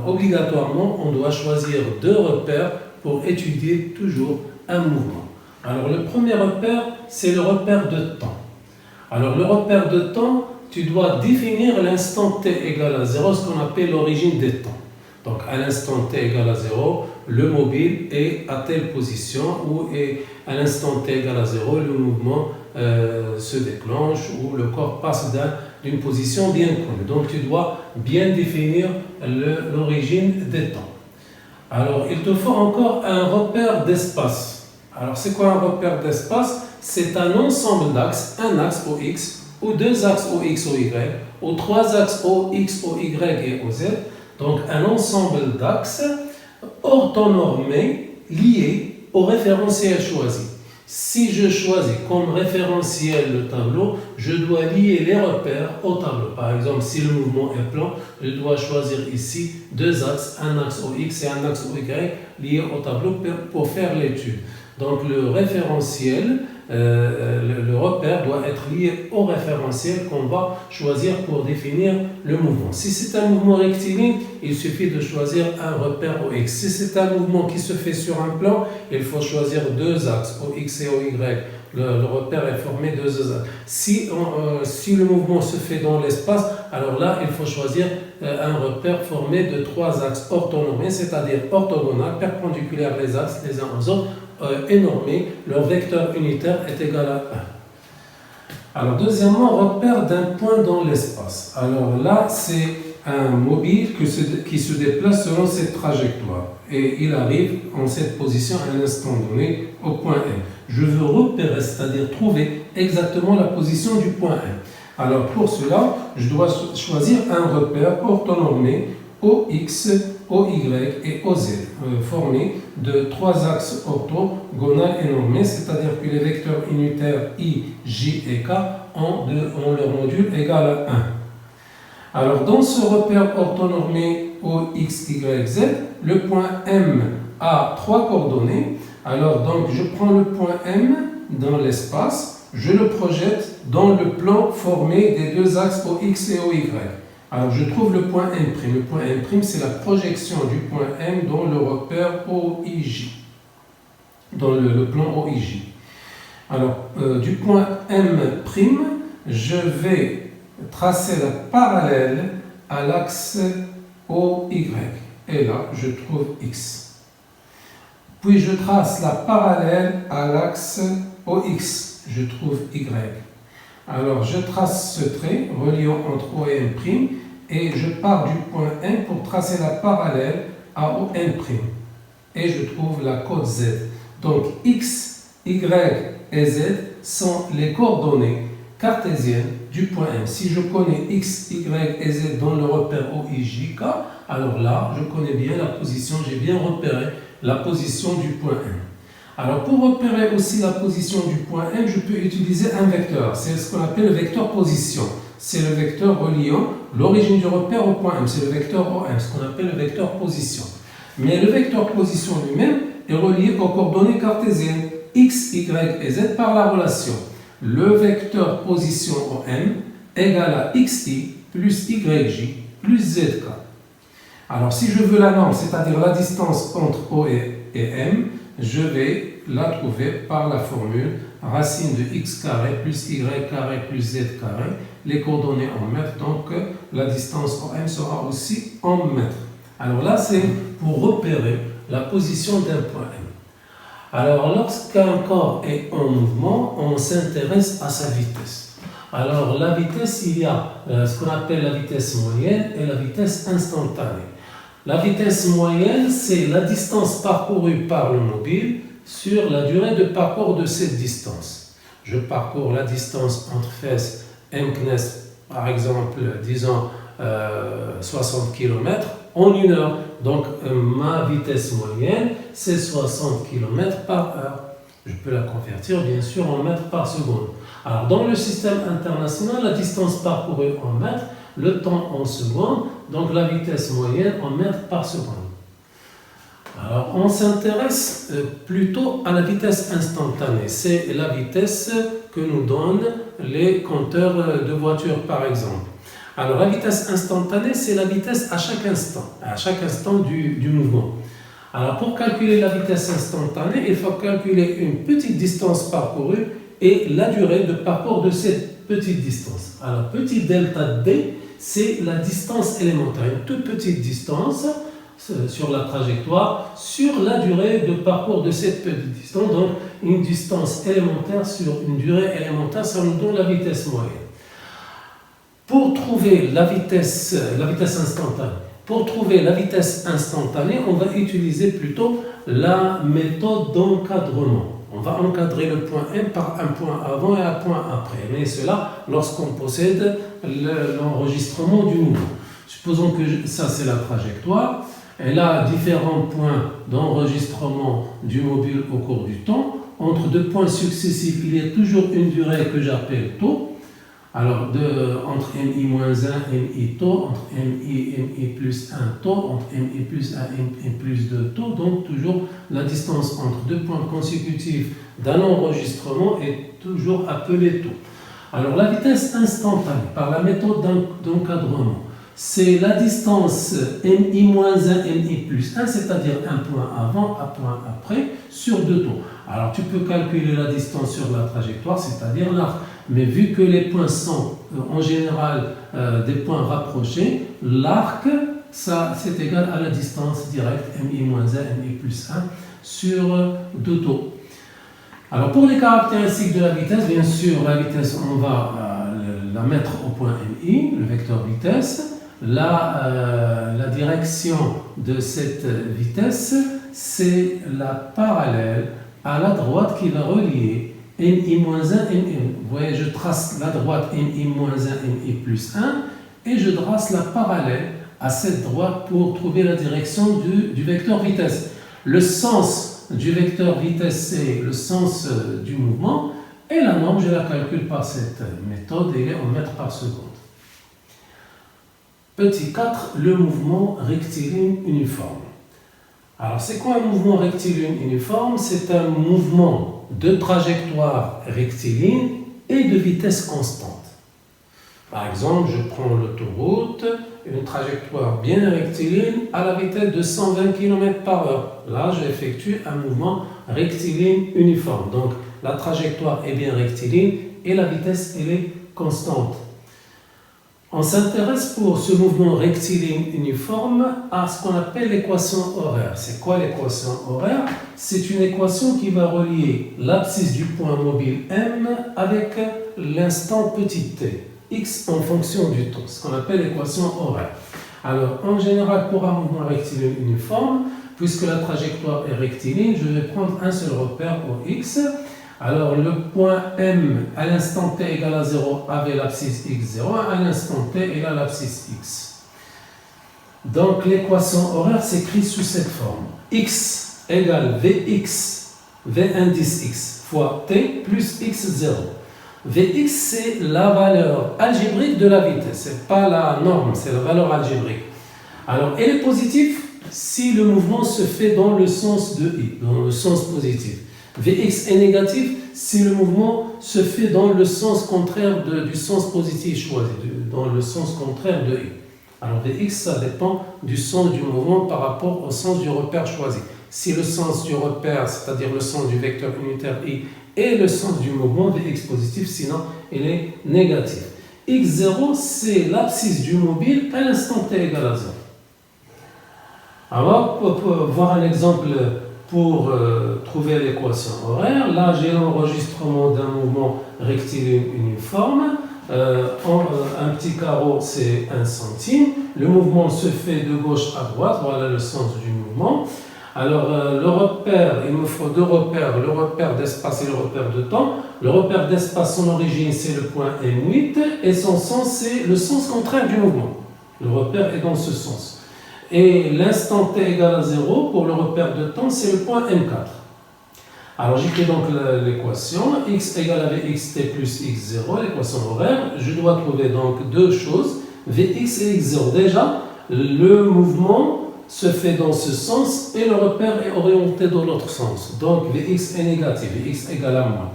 obligatoirement, on doit choisir deux repères pour étudier toujours un mouvement. Alors le premier repère, c'est le repère de temps. Alors le repère de temps, tu dois définir l'instant t égale à 0, ce qu'on appelle l'origine des temps. Donc à l'instant t égale à 0, le mobile est à telle position ou à l'instant t égale à 0, le mouvement se déclenche ou le corps passe d'une position bien connue. Donc tu dois bien définir l'origine des temps. Alors il te faut encore un repère d'espace. Alors c'est quoi un repère d'espace? C'est un ensemble d'axes, un axe au x, ou deux axes au x, au y, ou trois axes au x, au y et au z. Donc un ensemble d'axes orthonormés liés au référentiel choisi. Si je choisis comme référentiel le tableau, je dois lier les repères au tableau. Par exemple, si le mouvement est plan, je dois choisir ici deux axes, un axe au x et un axe au y liés au tableau pour faire l'étude. Donc le référentiel, le repère doit être lié au référentiel qu'on va choisir pour définir le mouvement. Si c'est un mouvement rectiligne, il suffit de choisir un repère au x. Si c'est un mouvement qui se fait sur un plan, il faut choisir deux axes, au x et au y. Le repère est formé de deux axes. Si le mouvement se fait dans l'espace, alors là, il faut choisir un repère formé de trois axes orthonormés, c'est-à-dire orthogonales, perpendiculaires les axes les uns aux autres, énormés, leur vecteur unitaire est égal à 1. Alors deuxièmement, repère d'un point dans l'espace. Alors là, c'est un mobile qui se déplace selon cette trajectoire et il arrive en cette position à un instant donné au point M. Je veux repérer, c'est-à-dire trouver exactement la position du point M. Alors pour cela, je dois choisir un repère orthonormé OX, OY et OZ, formé de trois axes orthogonales énormés, c'est-à-dire que les vecteurs unitaires I, J et K ont leur module égal à 1. Alors dans ce repère orthonormé OX, Y, Z, le point M a trois coordonnées. Alors donc je prends le point M dans l'espace, je le projette dans le plan formé des deux axes OX et OY. Alors je trouve le point M'. Le point M', c'est la projection du point M dans le repère OIJ, dans le plan OIJ. Alors du point M', je vais tracer la parallèle à l'axe OY. Et là, je trouve X. Puis je trace la parallèle à l'axe OX. Je trouve Y. Alors, je trace ce trait reliant entre O et M' et je pars du point M pour tracer la parallèle à OM'. Et je trouve la cote Z. Donc, X, Y et Z sont les coordonnées cartésiennes du point M. Si je connais X, Y et Z dans le repère OIJK, alors là, je connais bien la position, j'ai bien repéré la position du point M. Alors, pour repérer aussi la position du point M, je peux utiliser un vecteur. C'est ce qu'on appelle le vecteur position. C'est le vecteur reliant l'origine du repère au point M. C'est le vecteur OM, ce qu'on appelle le vecteur position. Mais le vecteur position lui-même est relié aux coordonnées cartésiennes X, Y et Z par la relation. Le vecteur position OM égale à XI plus YJ plus ZK. Alors, si je veux la norme, c'est-à-dire la distance entre O et M, je vais la trouver par la formule racine de x carré plus y carré plus z carré, les coordonnées en mètres, donc la distance OM sera aussi en mètres. Alors là, c'est pour repérer la position d'un point M. Alors, lorsqu'un corps est en mouvement, on s'intéresse à sa vitesse. Alors, la vitesse, il y a ce qu'on appelle la vitesse moyenne et la vitesse instantanée. La vitesse moyenne, c'est la distance parcourue par le mobile sur la durée de parcours de cette distance. Je parcours la distance entre Fès et Meknès, par exemple, disons 60 km en 1 heure. Donc, ma vitesse moyenne, c'est 60 km par heure. Je peux la convertir, bien sûr, en mètres par seconde. Alors, dans le système international, la distance parcourue en mètres, le temps en secondes, donc la vitesse moyenne en mètres par seconde. Alors, on s'intéresse plutôt à la vitesse instantanée. C'est la vitesse que nous donnent les compteurs de voitures, par exemple. Alors, la vitesse instantanée, c'est la vitesse à chaque instant du mouvement. Alors, pour calculer la vitesse instantanée, il faut calculer une petite distance parcourue et la durée de parcours de cette petite distance. Alors, petit delta D, c'est la distance élémentaire, une toute petite distance sur la trajectoire, sur la durée de parcours de cette petite distance. Donc, une distance élémentaire sur une durée élémentaire, ça nous donne la vitesse moyenne. Pour trouver la vitesse instantanée, on va utiliser plutôt la méthode d'encadrement. On va encadrer le point M par un point avant et un point après. Mais cela lorsqu'on possède l'enregistrement du mouvement. Supposons que ça c'est la trajectoire. Elle a différents points d'enregistrement du mobile au cours du temps. Entre deux points successifs, il y a toujours une durée que j'appelle taux. Alors, entre MI-1, MI taux, entre MI plus 1 taux, entre MI plus 1, MI plus 2 taux. Donc, toujours la distance entre deux points consécutifs d'un enregistrement est toujours appelée taux. Alors, la vitesse instantanée par la méthode d'encadrement, c'est la distance MI-1, MI plus 1, c'est-à-dire un point avant, un point après, sur deux taux. Alors, tu peux calculer la distance sur la trajectoire, c'est-à-dire l'arc. Mais vu que les points sont en général des points rapprochés, l'arc, c'est égal à la distance directe MI-1, MI plus 1 sur deux taux. Alors, pour les caractéristiques de la vitesse, bien sûr, la vitesse, on va la mettre au point MI, le vecteur vitesse. La direction de cette vitesse, c'est la parallèle à la droite qui va relier MI-1, MI. Vous voyez, je trace la droite MI-1, MI plus 1 et je trace la parallèle à cette droite pour trouver la direction du vecteur vitesse. Le sens du vecteur vitesse, c'est le sens du mouvement et la norme, je la calcule par cette méthode, elle est en mètres par seconde. Petit 4, le mouvement rectiligne uniforme. Alors, c'est quoi un mouvement rectiligne uniforme? C'est un mouvement de trajectoire rectiligne et de vitesse constante. Par exemple, je prends l'autoroute, une trajectoire bien rectiligne à la vitesse de 120 km par heure. Là, j'effectue un mouvement rectiligne uniforme. Donc, la trajectoire est bien rectiligne et la vitesse, elle est constante. On s'intéresse pour ce mouvement rectiligne uniforme à ce qu'on appelle l'équation horaire. C'est quoi l'équation horaire? C'est une équation qui va relier l'abscisse du point mobile M avec l'instant petit t, x en fonction du temps, ce qu'on appelle l'équation horaire. Alors, en général, pour un mouvement rectiligne uniforme, puisque la trajectoire est rectiligne, je vais prendre un seul repère au x. Alors, le point M à l'instant t égale à 0 avec l'abscisse x0, à l'instant t égale à l'abscisse x. Donc, l'équation horaire s'écrit sous cette forme. X égale Vx, V indice x, fois t plus x0. Vx, c'est la valeur algébrique de la vitesse. Ce n'est pas la norme, c'est la valeur algébrique. Alors, elle est positive si le mouvement se fait dans le sens de i, dans le sens positif. Vx est négatif si le mouvement se fait dans le sens contraire du sens positif choisi, dans le sens contraire de i. Alors Vx, ça dépend du sens du mouvement par rapport au sens du repère choisi. Si le sens du repère, c'est-à-dire le sens du vecteur unitaire i, est le sens du mouvement, Vx positif, sinon il est négatif. x0, c'est l'abscisse du mobile à l'instant t égale à 0. Alors, pour voir un exemple pour trouver l'équation horaire, là j'ai l'enregistrement d'un mouvement rectiligne uniforme. Un petit carreau, c'est 1 centime. Le mouvement se fait de gauche à droite. Voilà le sens du mouvement. Alors, le repère, il me faut deux repères, le repère d'espace et le repère de temps. Le repère d'espace, son origine, c'est le point M8 et son sens, c'est le sens contraire du mouvement. Le repère est dans ce sens. Et l'instant t égale à 0, pour le repère de temps, c'est le point M4. Alors, j'écris donc l'équation, x égale à vxt plus x0, l'équation horaire. Je dois trouver donc deux choses, vx et x0. Déjà, le mouvement se fait dans ce sens et le repère est orienté dans l'autre sens. Donc Vx est négatif, Vx égale à moins.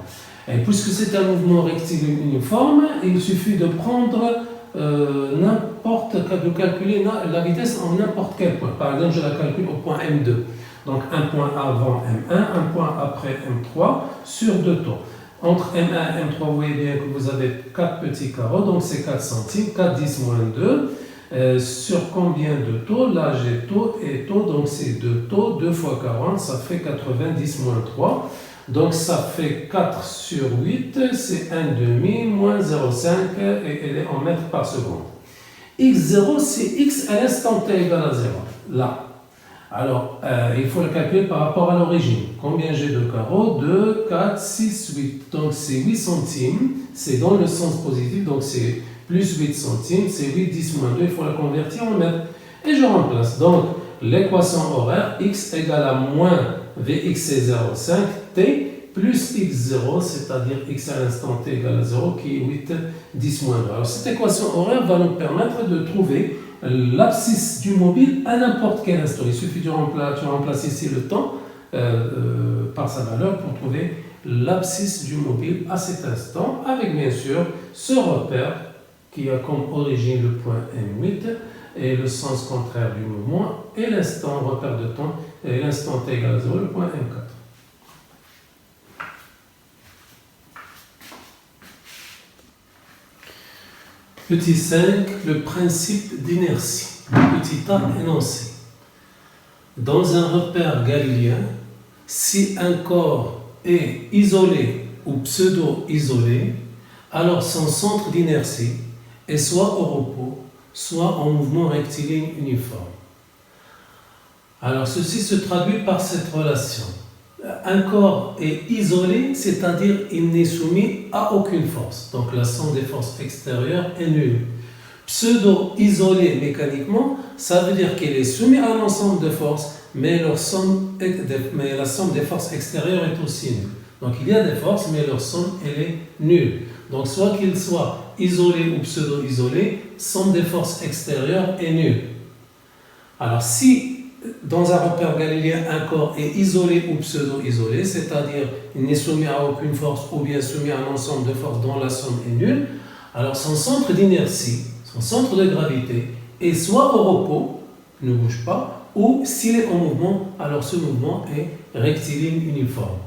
Et puisque c'est un mouvement rectiligne uniforme, il suffit de prendre de calculer la vitesse en n'importe quel point. Par exemple, je la calcule au point M2. Donc un point avant M1, un point après M3 sur deux taux. Entre M1 et M3, vous voyez bien que vous avez 4 petits carreaux, donc c'est 4 centimes, 4, 10 moins 2. Sur combien de taux? Là j'ai taux et taux, donc c'est 2 taux, 2 fois 40, ça fait 90 moins 3. Donc ça fait 4 sur 8, c'est 1,5 moins 0,5 et elle est en mètres par seconde. X0, c'est x à l'instant t égale à 0. Là. Alors, il faut le calculer par rapport à l'origine. Combien j'ai de carreaux? 2, 4, 6, 8. Donc c'est 8 centimes, c'est dans le sens positif, donc c'est plus 8 centimes, c'est 8, 10 moins 2, il faut la convertir en mètres. Et je remplace. Donc, l'équation horaire, x égale à moins Vx c'est 0,5, t plus x0, c'est-à-dire x à l'instant t égale à 0, qui est 8, 10 moins 2. Alors, cette équation horaire va nous permettre de trouver l'abscisse du mobile à n'importe quel instant. Il suffit de remplacer ici le temps par sa valeur pour trouver l'abscisse du mobile à cet instant, avec bien sûr ce repère qui a comme origine le point M8 et le sens contraire du mouvement, et l'instant repère de temps, et l'instant t égale à 0, le point M4. Petit 5, le principe d'inertie. Petit a énoncé. Dans un repère galiléen, si un corps est isolé ou pseudo-isolé, alors son centre d'inertie est soit au repos, soit en mouvement rectiligne uniforme. Alors ceci se traduit par cette relation. Un corps est isolé, c'est-à-dire il n'est soumis à aucune force. Donc la somme des forces extérieures est nulle. Pseudo-isolé mécaniquement, ça veut dire qu'il est soumis à un ensemble de forces, mais la somme des forces extérieures est aussi nulle. Donc il y a des forces, mais leur somme elle est nulle. Donc soit qu'il soit isolé ou pseudo-isolé, somme des forces extérieures est nulle. Alors si dans un repère galiléen un corps est isolé ou pseudo-isolé, c'est-à-dire il n'est soumis à aucune force ou bien soumis à un ensemble de forces dont la somme est nulle, alors son centre d'inertie, son centre de gravité est soit au repos, ne bouge pas, ou s'il est en mouvement, alors ce mouvement est rectiligne uniforme.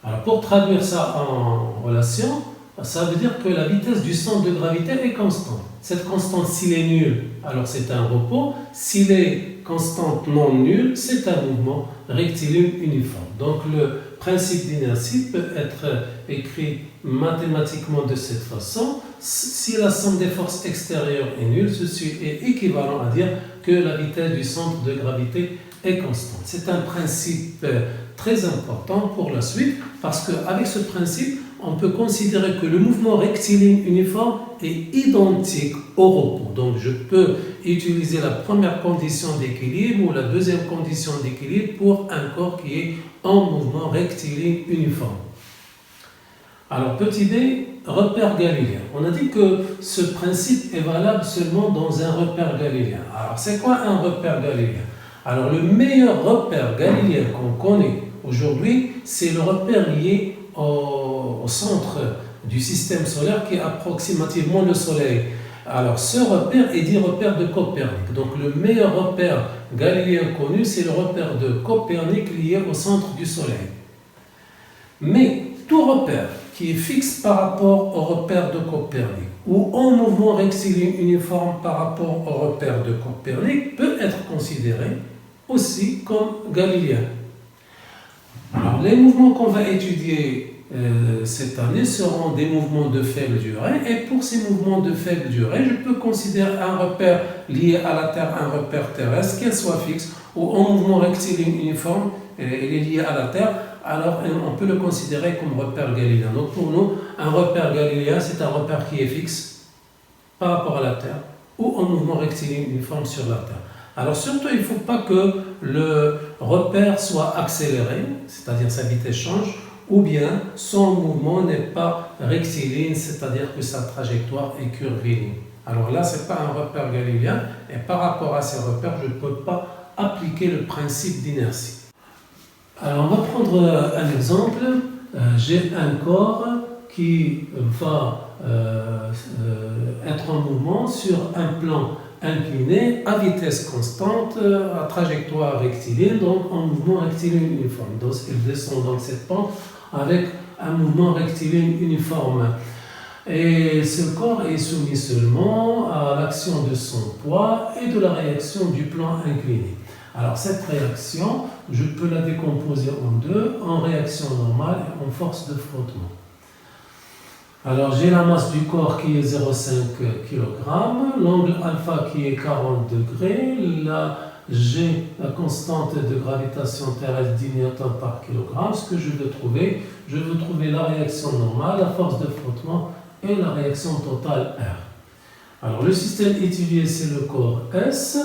Alors pour traduire ça en relation, ça veut dire que la vitesse du centre de gravité est constante. Cette constante, s'il est nul, alors c'est un repos. S'il est constante non nulle, c'est un mouvement rectiligne uniforme. Donc le principe d'inertie peut être écrit mathématiquement de cette façon. Si la somme des forces extérieures est nulle, ceci est équivalent à dire que la vitesse du centre de gravité est constante. C'est un principe très important pour la suite parce qu'avec ce principe, on peut considérer que le mouvement rectiligne uniforme est identique au repos. Donc je peux utiliser la première condition d'équilibre ou la deuxième condition d'équilibre pour un corps qui est en mouvement rectiligne uniforme. Alors petit b, repère galiléen. On a dit que ce principe est valable seulement dans un repère galiléen. Alors c'est quoi un repère galiléen? Alors le meilleur repère galiléen qu'on connaît aujourd'hui, c'est le repère lié au centre du système solaire qui est approximativement le Soleil. Alors ce repère est dit repère de Copernic. Donc le meilleur repère galiléen connu, c'est le repère de Copernic lié au centre du Soleil. Mais tout repère qui est fixe par rapport au repère de Copernic ou en mouvement rectiligne uniforme par rapport au repère de Copernic peut être considéré aussi comme galiléen. Alors les mouvements qu'on va étudier cette année seront des mouvements de faible durée. Et pour ces mouvements de faible durée, je peux considérer un repère lié à la Terre, un repère terrestre, qu'elle soit fixe ou en mouvement rectiligne uniforme, il est lié à la Terre, alors on peut le considérer comme repère galiléen. Donc pour nous, un repère galiléen, c'est un repère qui est fixe par rapport à la Terre ou en mouvement rectiligne uniforme sur la Terre. Alors surtout, il ne faut pas que le repère soit accéléré, c'est-à-dire sa vitesse change, ou bien son mouvement n'est pas rectiligne, c'est-à-dire que sa trajectoire est curviligne. Alors là, ce n'est pas un repère galiléen, et par rapport à ces repères, je ne peux pas appliquer le principe d'inertie. Alors on va prendre un exemple. J'ai un corps qui va être en mouvement sur un plan incliné à vitesse constante, à trajectoire rectiligne, donc en mouvement rectiligne uniforme. Donc il descend dans cette pente avec un mouvement rectiligne uniforme. Et ce corps est soumis seulement à l'action de son poids et de la réaction du plan incliné. Alors cette réaction, je peux la décomposer en deux, en réaction normale et en force de frottement. Alors j'ai la masse du corps qui est 0,5 kg, l'angle alpha qui est 40 degrés, j'ai la constante de gravitation terrestre 10 N par kg. Ce que je veux trouver la réaction normale, la force de frottement et la réaction totale R. Alors le système étudié c'est le corps S.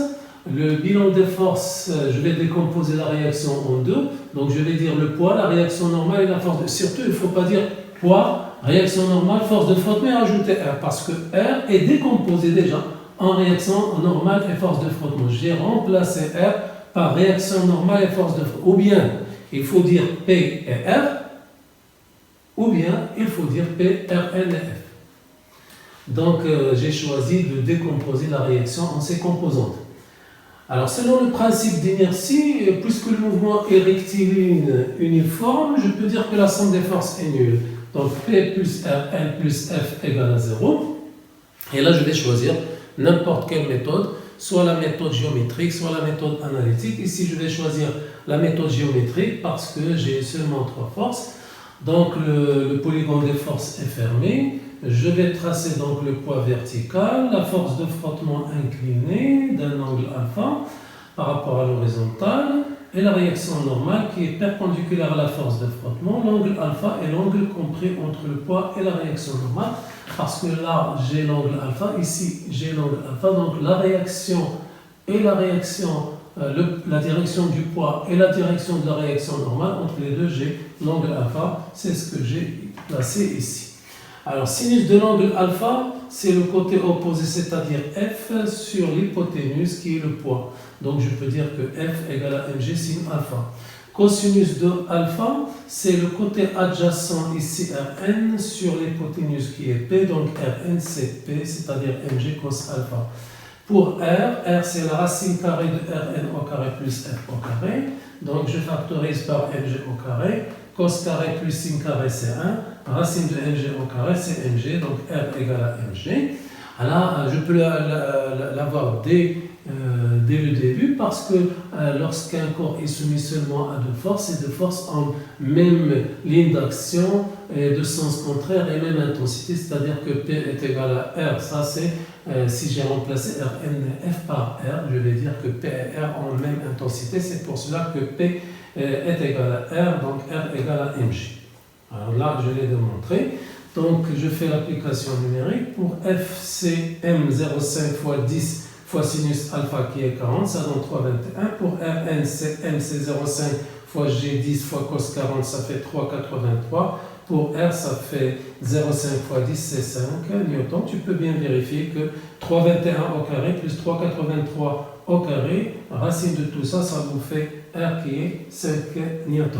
Le bilan des forces, je vais décomposer la réaction en deux. Donc je vais dire le poids, la réaction normale et la force de... Surtout, il ne faut pas dire poids, réaction normale, force de frottement et ajouter R. Parce que R est décomposé déjà en réaction normale et force de frottement. J'ai remplacé R par réaction normale et force de frottement. Ou bien, il faut dire P et R, ou bien, il faut dire P, R, N et F. Donc, j'ai choisi de décomposer la réaction en ces composantes. Alors, selon le principe d'inertie, puisque le mouvement est rectiligne uniforme, je peux dire que la somme des forces est nulle. Donc, P plus R, N plus F égale à 0. Et là, je vais choisir n'importe quelle méthode, soit la méthode géométrique, soit la méthode analytique. Ici, je vais choisir la méthode géométrique parce que j'ai seulement 3 forces. Donc, le polygone des forces est fermé. Je vais tracer donc le poids vertical, la force de frottement inclinée d'un angle alpha par rapport à l'horizontale et la réaction normale qui est perpendiculaire à la force de frottement, l'angle alpha est l'angle compris entre le poids et la réaction normale parce que là j'ai l'angle alpha, ici j'ai l'angle alpha, donc la réaction et la direction du poids et la direction de la réaction normale, entre les deux j'ai l'angle alpha, c'est ce que j'ai placé ici. Alors, sinus de l'angle alpha, c'est le côté opposé, c'est-à-dire F sur l'hypoténuse qui est le poids. Donc, je peux dire que F égale à mg sin alpha. Cosinus de alpha, c'est le côté adjacent ici Rn sur l'hypoténuse qui est P. Donc, Rn c'est P, c'est-à-dire mg cos alpha. Pour R c'est la racine carrée de Rn au carré plus F au carré. Donc, je factorise par mg au carré. Cos carré plus sin carré c'est 1. Racine de mg au carré c'est mg, donc R égale à mg. Alors, je peux l'avoir dès le début parce que lorsqu'un corps est soumis seulement à deux forces, ces deux forces ont même ligne d'action et de sens contraire et même intensité, c'est-à-dire que P est égal à R. Ça c'est, si j'ai remplacé Rn F par R, je vais dire que P et R ont même intensité, c'est pour cela que P est égal à R, donc R égale à mg. Alors là, je l'ai démontré. Donc, je fais l'application numérique. Pour F, c'est M05 fois 10 fois sinus alpha qui est 40, ça donne 3,21. Pour Rn, c'est M, c'est 0,5 fois G10 fois cos 40, ça fait 3,83. Pour R, ça fait 0,5 fois 10, c'est 5 newtons. Tu peux bien vérifier que 3,21 au carré plus 3,83 au carré, racine de tout ça, ça vous fait R qui est 5 newtons.